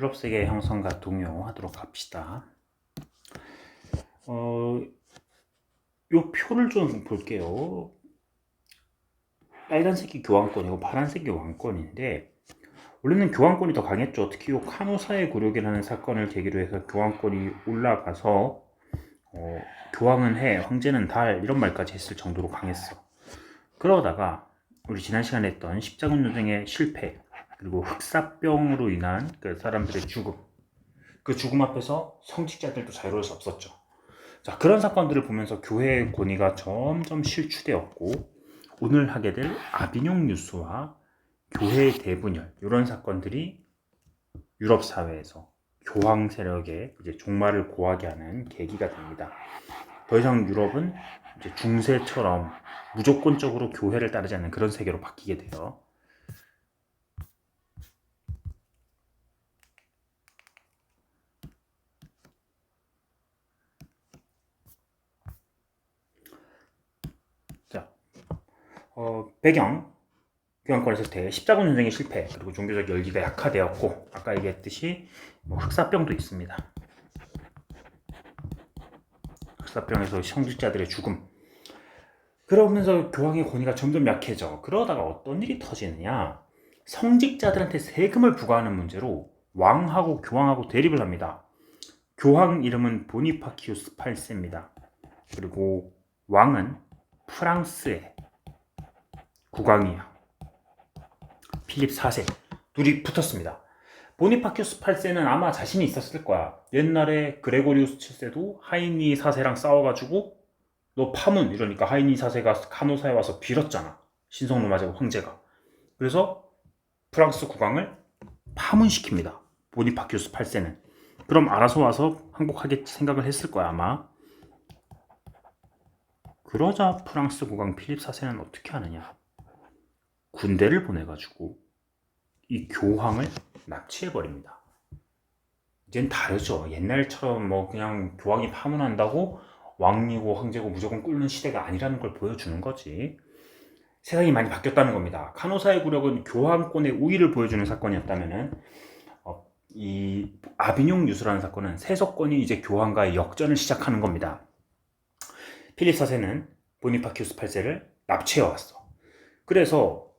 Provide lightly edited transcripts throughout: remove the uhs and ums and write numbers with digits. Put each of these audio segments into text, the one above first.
유럽 세계 형성과 동요하도록 합시다. 요 표를 좀 볼게요. 빨간색이 교황권이고 파란색이 왕권인데 원래는 교황권이 더 강했죠. 특히 요 카노사의 굴욕이라는 사건을 계기로 해서 교황권이 올라가서 교황은 해, 황제는 달 이런 말까지 했을 정도로 강했어. 그러다가 우리 지난 시간에 했던 십자군 전쟁의 실패 그리고 흑사병으로 인한 그 사람들의 죽음, 그 죽음 앞에서 성직자들도 자유로울 수 없었죠. 자, 그런 사건들을 보면서 교회의 권위가 점점 실추되었고 오늘 하게 될 아비뇽 뉴스와 교회의 대분열 이런 사건들이 유럽 사회에서 교황 세력의 이제 종말을 고하게 하는 계기가 됩니다. 더 이상 유럽은 이제 중세처럼 무조건적으로 교회를 따르지 않는 그런 세계로 바뀌게 돼요. 자, 배경 교황권에서 십자군 전쟁의 실패 그리고 종교적 열기가 약화되었고 아까 얘기했듯이 흑사병도 있습니다. 흑사병에서 성직자들의 죽음. 그러면서 교황의 권위가 점점 약해져. 그러다가 어떤 일이 터지느냐? 성직자들한테 세금을 부과하는 문제로 왕하고 교황하고 대립을 합니다. 교황 이름은 보니파키우스 8세입니다. 그리고 왕은 프랑스의 국왕이야. 필립 4세. 둘이 붙었습니다. 보니파키우스 8세는 아마 자신이 있었을 거야. 옛날에 그레고리우스 7세도 하이니 4세랑 싸워가지고 너 파문 이러니까 하이니 4세가 카노사에 와서 빌었잖아. 신성로 마제고 황제가. 그래서 프랑스 국왕을 파문시킵니다. 보니파키우스 8세는. 그럼 알아서 와서 항복하겠지 생각을 했을 거야 아마. 그러자 프랑스 국왕 필립 4세는 어떻게 하느냐. 군대를 보내가지고 이 교황을 납치해버립니다. 이젠 다르죠. 옛날처럼 뭐 그냥 교황이 파문한다고 왕이고 황제고 무조건 꿇는 시대가 아니라는 걸 보여주는 거지. 세상이 많이 바뀌었다는 겁니다. 카노사의 굴욕은 교황권의 우위를 보여주는 사건이었다면은 이 아비뇽 유수라는 사건은 세속권이 이제 교황과의 역전을 시작하는 겁니다. 필립 4세는 보니파키우스 8세를 납치해왔어. 그래서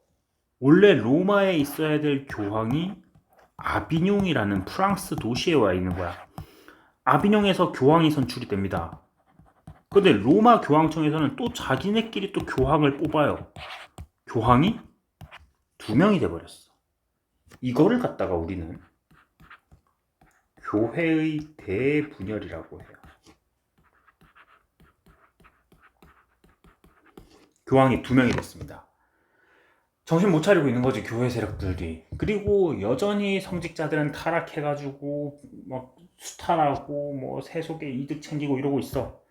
원래 로마에 있어야 될 교황이 아비뇽이라는 프랑스 도시에 와 있는 거야. 아비뇽에서 교황이 선출이 됩니다. 근데 로마 교황청에서는 또 자기네끼리 또 교황을 뽑아요. 교황이 2명이 돼버렸어. 이거를 갖다가 우리는 교회의 대분열이라고 해요. 교황이 2명이 됐습니다. 정신 못 차리고 있는 거지 교회 세력들이. 그리고 여전히 성직자들은 타락해가지고 막 수탈하고 뭐 세속의 이득 챙기고 이러고 있어.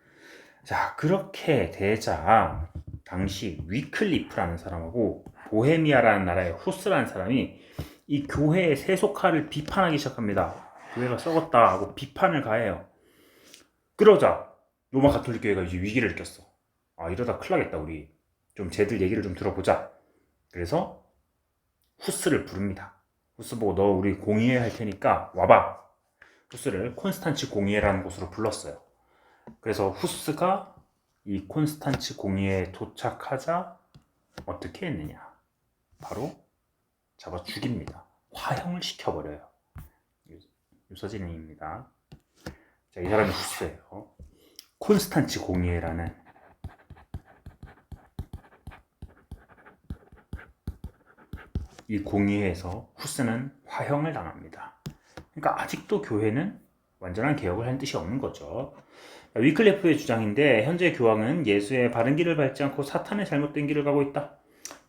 자, 그렇게 되자 당시 위클리프라는 사람하고 보헤미아라는 나라의 후스라는 사람이 이 교회의 세속화를 비판하기 시작합니다. 교회가 썩었다 하고 비판을 가해요. 그러자 로마 가톨릭 교회가 이제 위기를 느꼈어. 아, 이러다 큰일 나겠다. 우리 좀 쟤들 얘기를 좀 들어보자. 그래서 후스를 부릅니다. 후스 보고 너 우리 공의회 할 테니까 와봐. 후스를 콘스탄치 공의회라는 곳으로 불렀어요. 그래서 후스가 이 콘스탄치 공의회에 도착하자 어떻게 했느냐. 바로 잡아 죽입니다. 화형을 시켜버려요. 유서진입니다. 자, 이 사람이 후스예요. 콘스탄치 공의회라는 이 공의회에서 후스는 화형을 당합니다. 그러니까 아직도 교회는 완전한 개혁을 한 뜻이 없는 거죠. 위클리프의 주장인데 현재 교황은 예수의 바른 길을 밟지 않고 사탄의 잘못된 길을 가고 있다.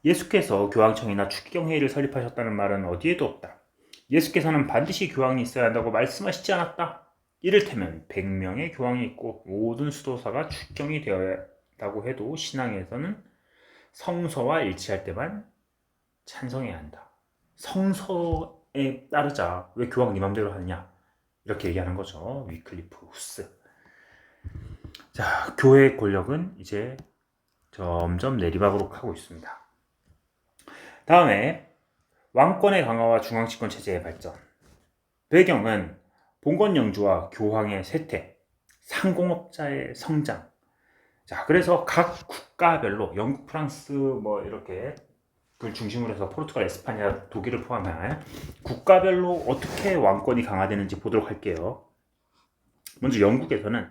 예수께서 교황청이나 추기경회의를 설립하셨다는 말은 어디에도 없다. 예수께서는 반드시 교황이 있어야 한다고 말씀하시지 않았다. 이를테면 100명의 교황이 있고 모든 수도사가 추경이 되어야 한다고 해도 신앙에서는 성서와 일치할 때만 찬성해야 한다. 성서에 따르자. 왜 교황 네 맘대로 하느냐. 이렇게 얘기하는 거죠. 위클리프 후스. 자, 교회의 권력은 이제 점점 내리막으로 하고 있습니다. 다음에 왕권의 강화와 중앙집권 체제의 발전. 배경은 봉건 영주와 교황의 쇠퇴, 상공업자의 성장. 자, 그래서 각 국가별로 영국, 프랑스 뭐 이렇게 그걸 중심으로 해서 포르투갈, 에스파냐, 독일을 포함한 국가별로 어떻게 왕권이 강화되는지 보도록 할게요. 먼저 영국에서는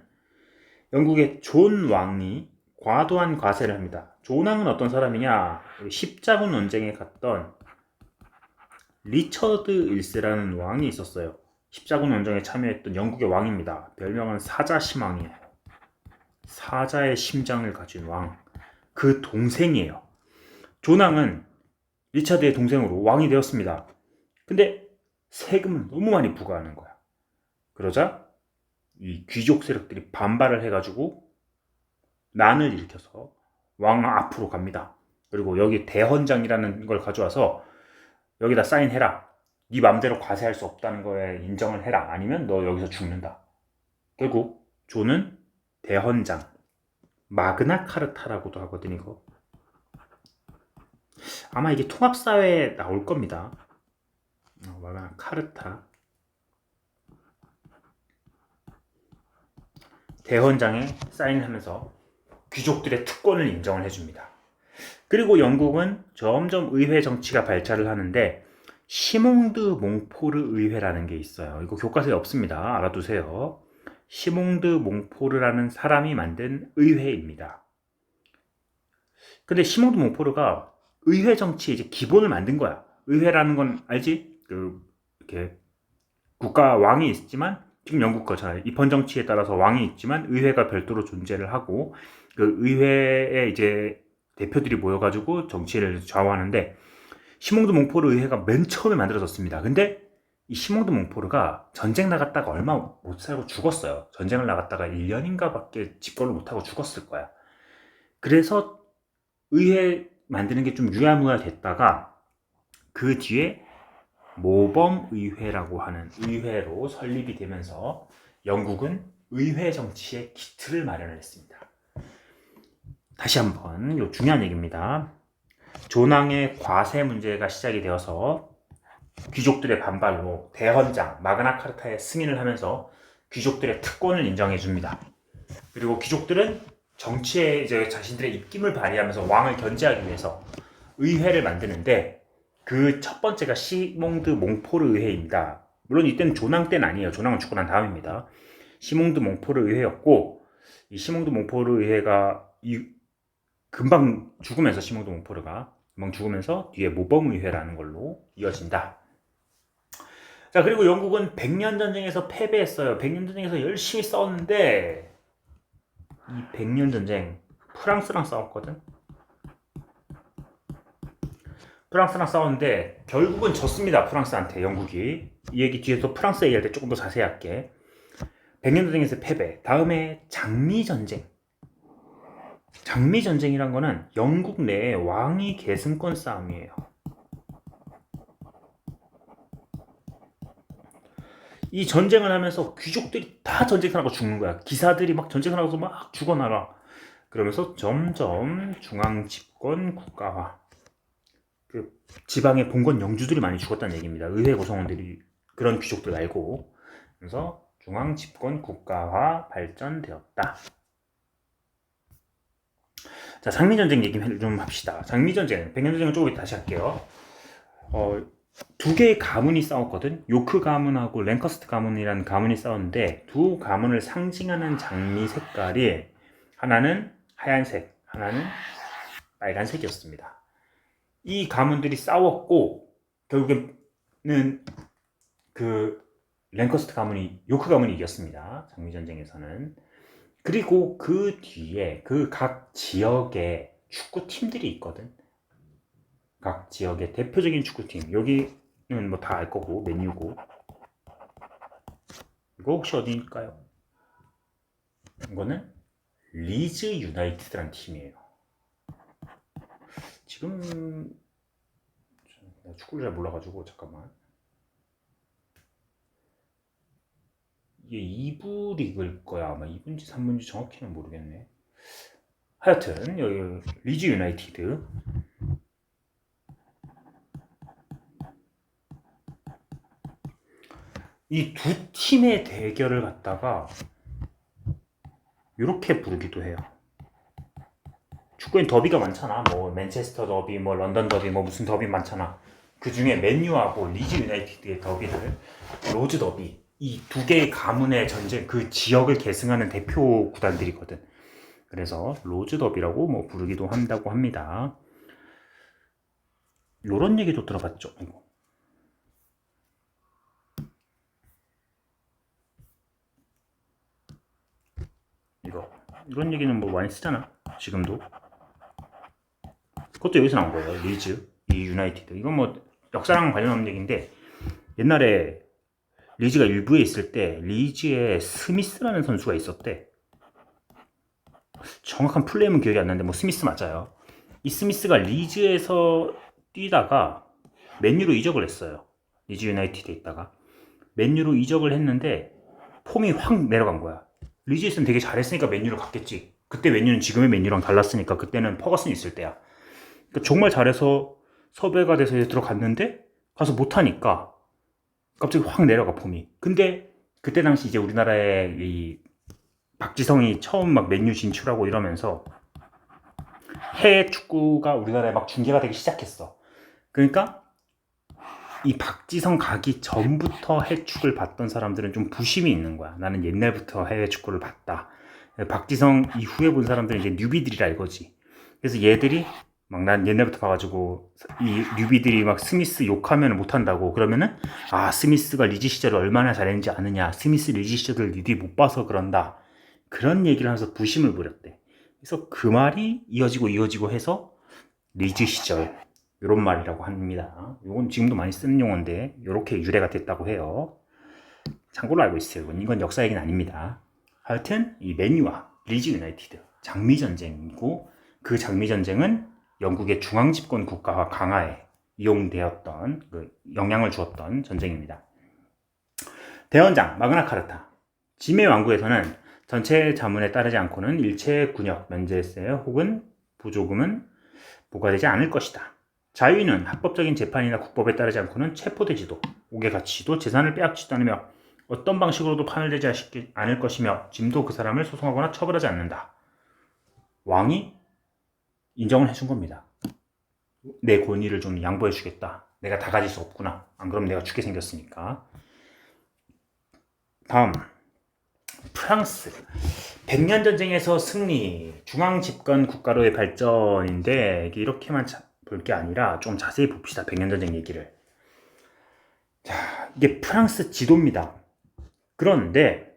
영국의 존 왕이 과도한 과세를 합니다. 존 왕은 어떤 사람이냐? 십자군 논쟁에 갔던 리처드 1세라는 왕이 있었어요. 십자군 논쟁에 참여했던 영국의 왕입니다. 별명은 사자심왕이에요. 사자의 심장을 가진 왕. 그 동생이에요. 존 왕은 리차드의 동생으로 왕이 되었습니다. 근데 세금을 너무 많이 부과하는 거야. 그러자 이 귀족 세력들이 반발을 해가지고 난을 일으켜서 왕 앞으로 갑니다. 그리고 여기 대헌장이라는 걸 가져와서 여기다 사인해라. 네 맘대로 과세할 수 없다는 거에 인정을 해라. 아니면 너 여기서 죽는다. 결국 존은 대헌장, 마그나 카르타라고도 하거든. 이거 아마 이게 통합사회에 나올 겁니다. 마그나 카르타. 대헌장에 사인하면서 귀족들의 특권을 인정을 해줍니다. 그리고 영국은 점점 의회 정치가 발달을 하는데 시몽드 몽포르 의회라는 게 있어요. 이거 교과서에 없습니다. 알아두세요. 시몽드 몽포르라는 사람이 만든 의회입니다. 근데 시몽드 몽포르가 의회 정치의 이제 기본을 만든 거야. 의회라는 건 알지? 이렇게 국가 왕이 있지만 지금 영국 거잖아요. 입헌 정치에 따라서 왕이 있지만 의회가 별도로 존재를 하고 그 의회에 이제 대표들이 모여가지고 정치를 좌우하는데 시몽드 몽포르 의회가 맨 처음에 만들어졌습니다. 근데 이 시몽드 몽포르가 전쟁 나갔다가 얼마 못 살고 죽었어요. 전쟁을 나갔다가 1년인가 밖에 집권을 못하고 죽었을 거야. 그래서 의회 만드는 게 좀 유야무야 됐다가 그 뒤에 모범의회라고 하는 의회로 설립이 되면서 영국은 의회 정치의 기틀을 마련을 했습니다. 다시 한번 요 중요한 얘기입니다. 존왕의 과세 문제가 시작이 되어서 귀족들의 반발로 대헌장, 마그나 카르타에 승인을 하면서 귀족들의 특권을 인정해 줍니다. 그리고 귀족들은 정치에 이제 자신들의 입김을 발휘하면서 왕을 견제하기 위해서 의회를 만드는데 그 첫 번째가 시몽드 몽포르 의회입니다. 물론 이때는 존왕 때는 아니에요. 존왕은 죽고 난 다음입니다. 시몽드 몽포르 의회였고 이 시몽드 몽포르 의회가 금방 죽으면서 시몽드 몽포르가 금방 죽으면서 뒤에 모범의회라는 걸로 이어진다. 자, 그리고 영국은 100년 전쟁에서 패배했어요. 100년 전쟁에서 열심히 싸웠는데 이 100년 전쟁 프랑스랑 싸웠거든. 프랑스랑 싸웠는데 결국은 졌습니다. 프랑스한테 영국이. 이 얘기 뒤에서 프랑스 얘기할 때 조금 더 자세히 할게. 100년 전쟁에서 패배. 다음에 장미전쟁. 장미전쟁이란 거는 영국 내에 왕위 계승권 싸움이에요. 이 전쟁을 하면서 귀족들이 다 전쟁을 하고 죽는 거야. 기사들이 막 전쟁을 하고서 막 죽어나가. 그러면서 점점 중앙 집권 국가화. 그 지방의 봉건 영주들이 많이 죽었다는 얘기입니다. 의회 구성원들이 그런 귀족들 말고. 그래서 중앙 집권 국가화 발전되었다. 자, 장미전쟁 얘기 좀 합시다. 장미전쟁, 백년전쟁은 조금 이따 다시 할게요. 두 개의 가문이 싸웠거든. 요크 가문하고 랭커스트 가문이라는 가문이 싸웠는데 두 가문을 상징하는 장미 색깔이 하나는 하얀색, 하나는 빨간색이었습니다. 이 가문들이 싸웠고 결국에는 그 랭커스트 가문이 요크 가문이 이겼습니다. 장미전쟁에서는. 그리고 그 뒤에 그 각 지역에 축구팀들이 있거든. 각 지역의 대표적인 축구팀. 여기는 뭐 다 알 거고, 맨유고. 이거 혹시 어디일까요? 이거는 리즈 유나이티드라는 팀이에요. 지금 내가 축구를 잘 몰라가지고 잠깐만. 이게 2부 리그일 거야. 아마 2부인지 3부인지 정확히는 모르겠네. 하여튼 여기 리즈 유나이티드. 이 두 팀의 대결을 갖다가 이렇게 부르기도 해요. 축구엔 더비가 많잖아. 뭐 맨체스터 더비, 뭐 런던 더비, 뭐 무슨 더비 많잖아. 그 중에 맨유하고 리즈 유나이티드의 더비를 로즈 더비, 이 두 개의 가문의 전쟁, 그 지역을 계승하는 대표 구단들이거든. 그래서 로즈 더비라고 뭐 부르기도 한다고 합니다. 요런 얘기도 들어봤죠. 이런 얘기는 뭐 많이 쓰잖아. 지금도. 그것도 여기서 나온 거예요. 리즈, 이 유나이티드. 이건 뭐 역사랑 관련 없는 얘기인데, 옛날에 리즈가 일부에 있을 때 리즈에 스미스라는 선수가 있었대. 정확한 플레이는 기억이 안 나는데 뭐 스미스 맞아요. 이 스미스가 리즈에서 뛰다가 맨유로 이적을 했어요. 리즈 유나이티드에 있다가 맨유로 이적을 했는데 폼이 확 내려간 거야. 리즈에서는 되게 잘했으니까 맨유로 갔겠지. 그때 맨유는 지금의 맨유랑 달랐으니까. 그때는 퍼거슨이 있을 때야. 그러니까 정말 잘해서 섭외가 돼서 들어갔는데 가서 못하니까 갑자기 확 내려가 폼이. 근데 그때 당시 이제 우리나라에 이 박지성이 처음 막 맨유 진출하고 이러면서 해외 축구가 우리나라에 막 중계가 되기 시작했어. 그러니까 이 박지성 가기 전부터 해축을 봤던 사람들은 좀 부심이 있는 거야. 나는 옛날부터 해외 축구를 봤다. 박지성 이후에 본 사람들은 이제 뉴비들이라 이거지. 그래서 얘들이 막 난 옛날부터 봐가지고 이 뉴비들이 막 스미스 욕하면 못한다고. 그러면은 아, 스미스가 리즈 시절을 얼마나 잘했는지 아느냐, 스미스 리즈 시절을 니들이 못 봐서 그런다, 그런 얘기를 하면서 부심을 부렸대. 그래서 그 말이 이어지고 해서 리즈 시절, 이런 말이라고 합니다. 이건 지금도 많이 쓰는 용어인데 이렇게 유래가 됐다고 해요. 참고로 알고 있어요. 이건 역사 얘기는 아닙니다. 하여튼 이 맨유와 리즈 유나이티드 장미전쟁이고, 그 장미전쟁은 영국의 중앙집권 국가와 강화에 이용되었던, 영향을 주었던 전쟁입니다. 대원장 마그나 카르타. 짐의 왕국에서는 전체 자문에 따르지 않고는 일체 군역, 면제세 혹은 부조금은 부과되지 않을 것이다. 자유인은 합법적인 재판이나 국법에 따르지 않고는 체포되지도, 옥에 갇히도, 재산을 빼앗지도 않으며 어떤 방식으로도 파멸되지 않을 것이며, 짐도 그 사람을 소송하거나 처벌하지 않는다. 왕이 인정을 해준 겁니다. 내 권위를 좀 양보해 주겠다. 내가 다 가질 수 없구나. 안 그러면 내가 죽게 생겼으니까. 다음, 프랑스. 백년 전쟁에서 승리, 중앙 집권 국가로의 발전인데, 이렇게만 볼 게 아니라 좀 자세히 봅시다. 백년 전쟁 얘기를. 자, 이게 프랑스 지도입니다. 그런데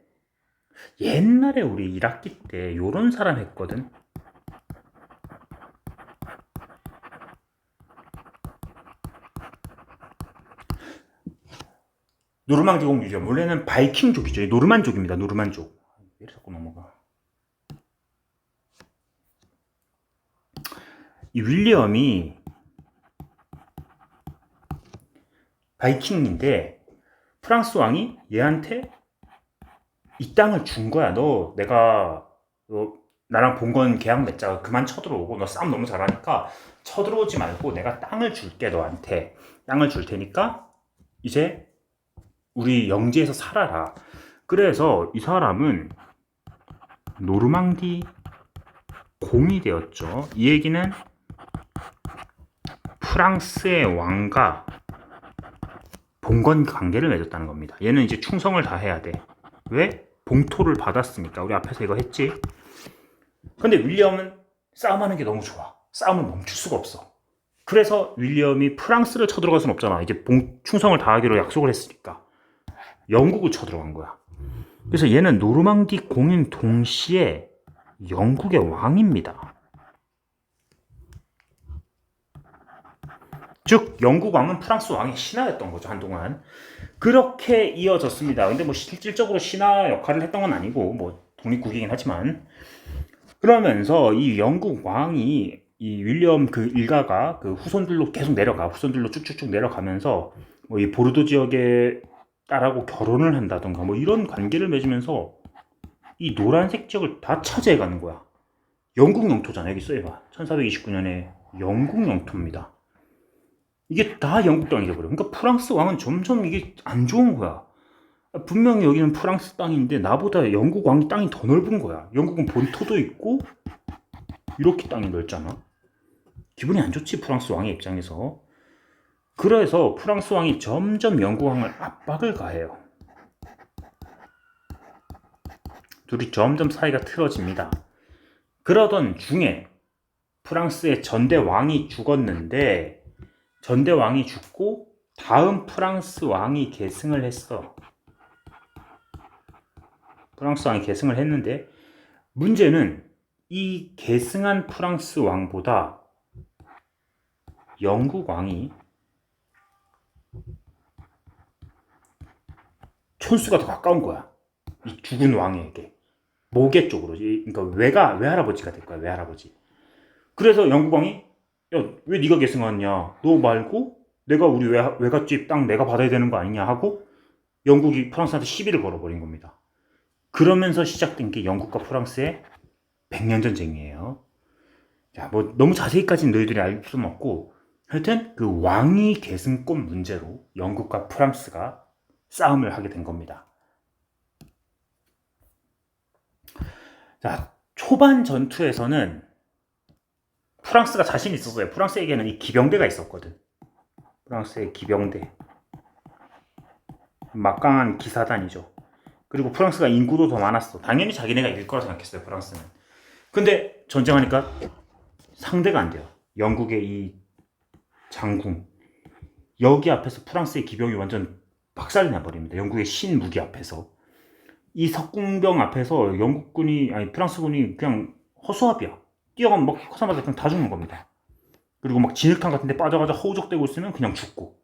옛날에 우리 1학기 때 요런 사람 했거든. 노르망디공 유적. 원래는 바이킹족이죠. 노르만족입니다. 노르만족. 왜 자꾸 넘어가. 이 윌리엄이 바이킹인데 프랑스 왕이 얘한테 이 땅을 준 거야. 너 나랑 본건 계약 맺자. 그만 쳐들어오고, 너 싸움 너무 잘하니까 쳐들어오지 말고 내가 땅을 줄게. 너한테 땅을 줄 테니까 이제 우리 영지에서 살아라. 그래서 이 사람은 노르망디 공이 되었죠. 이 얘기는 프랑스의 왕과 봉건 관계를 맺었다는 겁니다. 얘는 이제 충성을 다해야 돼. 왜? 봉토를 받았으니까. 우리 앞에서 이거 했지. 근데 윌리엄은 싸움하는 게 너무 좋아. 싸움을 멈출 수가 없어. 그래서 윌리엄이 프랑스를 쳐들어갈 수는 없잖아. 이제 충성을 다하기로 약속을 했으니까 영국을 쳐들어간 거야. 그래서 얘는 노르망디 공인 동시에 영국의 왕입니다. 즉 영국 왕은 프랑스 왕의 신하였던 거죠. 한동안 그렇게 이어졌습니다. 근데 뭐 실질적으로 신하 역할을 했던 건 아니고, 뭐 독립국이긴 하지만. 그러면서 이 영국 왕이 이 윌리엄 그 일가가 그 후손들로 계속 내려가, 후손들로 쭉쭉쭉 내려가면서 뭐 이 보르도 지역의 딸하고 결혼을 한다던가 뭐 이런 관계를 맺으면서 이 노란색 지역을 다 차지해가는 거야. 영국 영토잖아. 여기 써봐. 1429년에 영국 영토입니다. 이게 다 영국 땅이 돼버려. 그러니까 프랑스 왕은 점점 이게 안 좋은 거야. 분명히 여기는 프랑스 땅인데 나보다 영국 왕이 땅이 더 넓은 거야. 영국은 본토도 있고 이렇게 땅이 넓잖아. 기분이 안 좋지, 프랑스 왕의 입장에서. 그래서 프랑스 왕이 점점 영국 왕을 압박을 가해요. 둘이 점점 사이가 틀어집니다. 그러던 중에 프랑스의 전대 왕이 죽었는데, 전대 왕이 죽고 다음 프랑스 왕이 계승을 했어. 프랑스 왕이 계승을 했는데, 문제는 이 계승한 프랑스 왕보다 영국 왕이 촌수가 더 가까운 거야. 이 죽은 왕에게. 모계 쪽으로. 그러니까 외할아버지가 될 거야, 외할아버지. 그래서 영국 왕이, 야, 왜 네가 계승하냐? 너 말고 내가 우리 외갓집 땅 내가 받아야 되는 거 아니냐 하고 영국이 프랑스한테 시비를 걸어버린 겁니다. 그러면서 시작된 게 영국과 프랑스의 100년 전쟁이에요. 자, 뭐 너무 자세히까지는 너희들이 알 수는 없고, 하여튼 그 왕위 계승권 문제로 영국과 프랑스가 싸움을 하게 된 겁니다. 자, 초반 전투에서는 프랑스가 자신이 있었어요. 프랑스에게는 이 기병대가 있었거든. 프랑스의 기병대. 막강한 기사단이죠. 그리고 프랑스가 인구도 더 많았어. 당연히 자기네가 이길 거라 생각했어요, 프랑스는. 근데 전쟁하니까 상대가 안 돼요. 영국의 이 장궁. 여기 앞에서 프랑스의 기병이 완전 박살이 나버립니다. 영국의 신무기 앞에서. 이 석궁병 앞에서 프랑스군이 그냥 허수아비야. 뛰어가면 막 허사마자 그냥 다 죽는 겁니다. 그리고 막 진흙탕 같은 데 빠져가지고 허우적대고 있으면 그냥 죽고.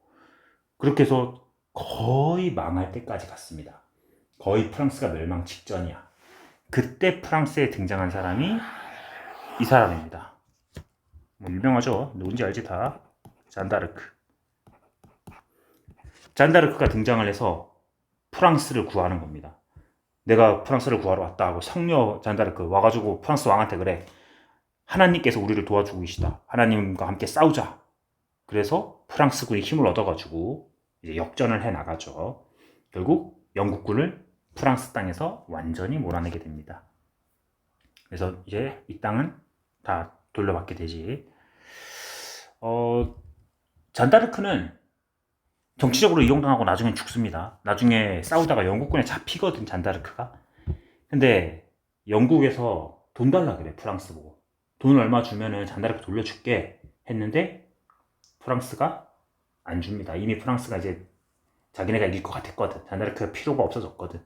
그렇게 해서 거의 망할 때까지 갔습니다. 거의 프랑스가 멸망 직전이야. 그때 프랑스에 등장한 사람이 이 사람입니다. 뭐 유명하죠? 누군지 알지 다. 잔다르크. 잔다르크가 등장을 해서 프랑스를 구하는 겁니다. 내가 프랑스를 구하러 왔다 하고 성녀 잔다르크 와가지고 프랑스 왕한테 그래. 하나님께서 우리를 도와주고 계시다. 하나님과 함께 싸우자. 그래서 프랑스군이 힘을 얻어가지고 이제 역전을 해 나가죠. 결국 영국군을 프랑스 땅에서 완전히 몰아내게 됩니다. 그래서 이제 이 땅은 다 돌려받게 되지. 잔다르크는 정치적으로 이용당하고 나중엔 죽습니다. 나중에 싸우다가 영국군에 잡히거든, 잔다르크가. 근데 영국에서 돈 달라 그래, 프랑스 보고. 돈 얼마 주면은 잔다르크 돌려줄게 했는데 프랑스가 안 줍니다. 이미 프랑스가 이제 자기네가 이길 것 같았거든. 잔다르크가 필요가 없어졌거든.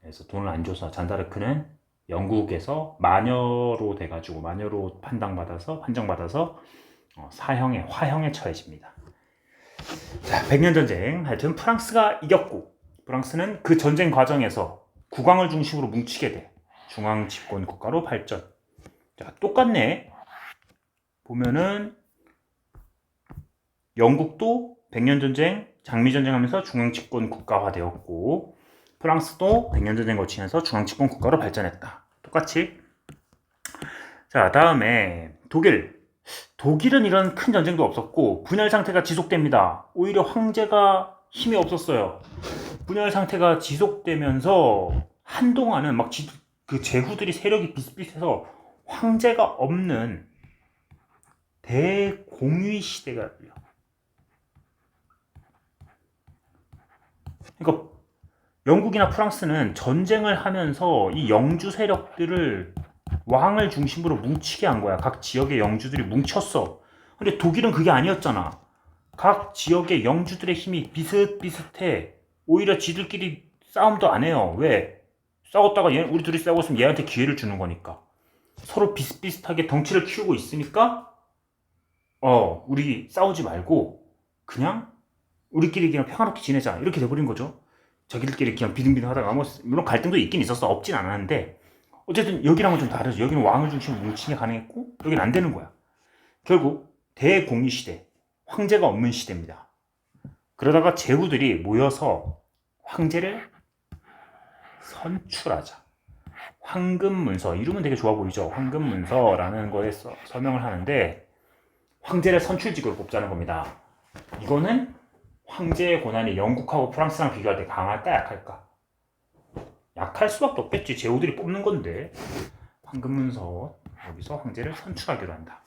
그래서 돈을 안 줘서 잔다르크는 영국에서 마녀로 돼가지고 마녀로 판정받아서 화형에 처해집니다. 자, 100년 전쟁. 하여튼 프랑스가 이겼고, 프랑스는 그 전쟁 과정에서 국왕을 중심으로 뭉치게 돼. 중앙 집권 국가로 발전. 자, 똑같네. 보면은 영국도 100년 전쟁, 장미 전쟁하면서 중앙 집권 국가화 되었고, 프랑스도 100년 전쟁 거치면서 중앙 집권 국가로 발전했다. 똑같이. 자, 다음에 독일은 이런 큰 전쟁도 없었고 분열 상태가 지속됩니다. 오히려 황제가 힘이 없었어요. 분열 상태가 지속되면서 한동안은 막 그 제후들이 세력이 비슷비슷해서 황제가 없는 대공위 시대가 열려. 그러니까 영국이나 프랑스는 전쟁을 하면서 이 영주 세력들을 왕을 중심으로 뭉치게 한 거야. 각 지역의 영주들이 뭉쳤어. 근데 독일은 그게 아니었잖아. 각 지역의 영주들의 힘이 비슷비슷해. 오히려 지들끼리 싸움도 안 해요. 왜? 싸웠다가 우리 둘이 싸우고 있으면 얘한테 기회를 주는 거니까. 서로 비슷비슷하게 덩치를 키우고 있으니까 우리 싸우지 말고 그냥 우리끼리 그냥 평화롭게 지내자. 이렇게 돼버린 거죠. 자기들끼리 그냥 비등비등 하다가 물론 갈등도 있긴 있었어. 없진 않았는데 어쨌든 여기랑은 좀 다르죠. 여기는 왕을 중심으로 뭉치게 가능했고 여기는 안 되는 거야. 결국 대공위 시대, 황제가 없는 시대입니다. 그러다가 제후들이 모여서 황제를 선출하자. 황금문서, 이름은 되게 좋아 보이죠. 황금문서라는 거에 서명을 하는데 황제를 선출직으로 뽑자는 겁니다. 이거는 황제의 권한이 영국하고 프랑스랑 비교할 때 강할까 약할까? 약할 수밖에 없겠지. 제후들이 뽑는 건데. 황금문서 여기서 황제를 선출하기로 한다.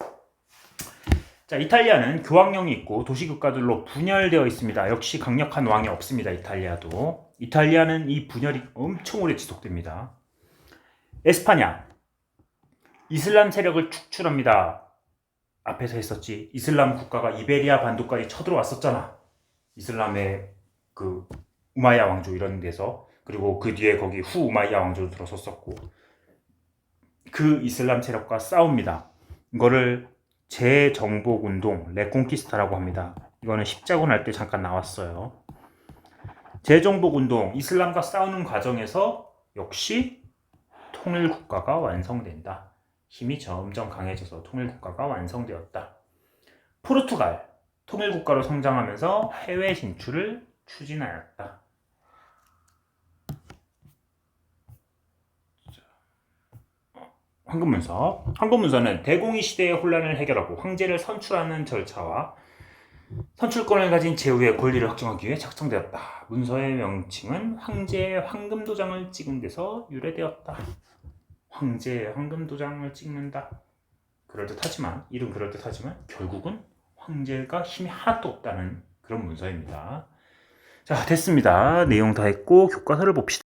자, 이탈리아는 교황령이 있고 도시국가들로 분열되어 있습니다. 역시 강력한 왕이 없습니다. 이탈리아도. 이탈리아는 이 분열이 엄청 오래 지속됩니다. 에스파냐, 이슬람 세력을 축출합니다. 앞에서 했었지. 이슬람 국가가 이베리아 반도까지 쳐들어왔었잖아. 이슬람의 그 우마야 왕조 이런 데서. 그리고 그 뒤에 거기 후 우마야 왕조도 들어섰었고, 그 이슬람 세력과 싸웁니다. 이거를 재정복운동, 레콘키스타라고 합니다. 이거는 십자군 할 때 잠깐 나왔어요. 재정복운동, 이슬람과 싸우는 과정에서 역시 통일국가가 완성된다. 힘이 점점 강해져서 통일국가가 완성되었다. 포르투갈, 통일국가로 성장하면서 해외 진출을 추진하였다. 황금문서. 황금문서는 대공의 시대의 혼란을 해결하고 황제를 선출하는 절차와 선출권을 가진 제후의 권리를 확정하기 위해 작성되었다. 문서의 명칭은 황제의 황금도장을 찍은 데서 유래되었다. 황제의 황금도장을 찍는다. 그럴듯하지만, 이름 그럴듯하지만 결국은 황제가 힘이 하나도 없다는 그런 문서입니다. 자, 됐습니다. 내용 다 했고 교과서를 봅시다.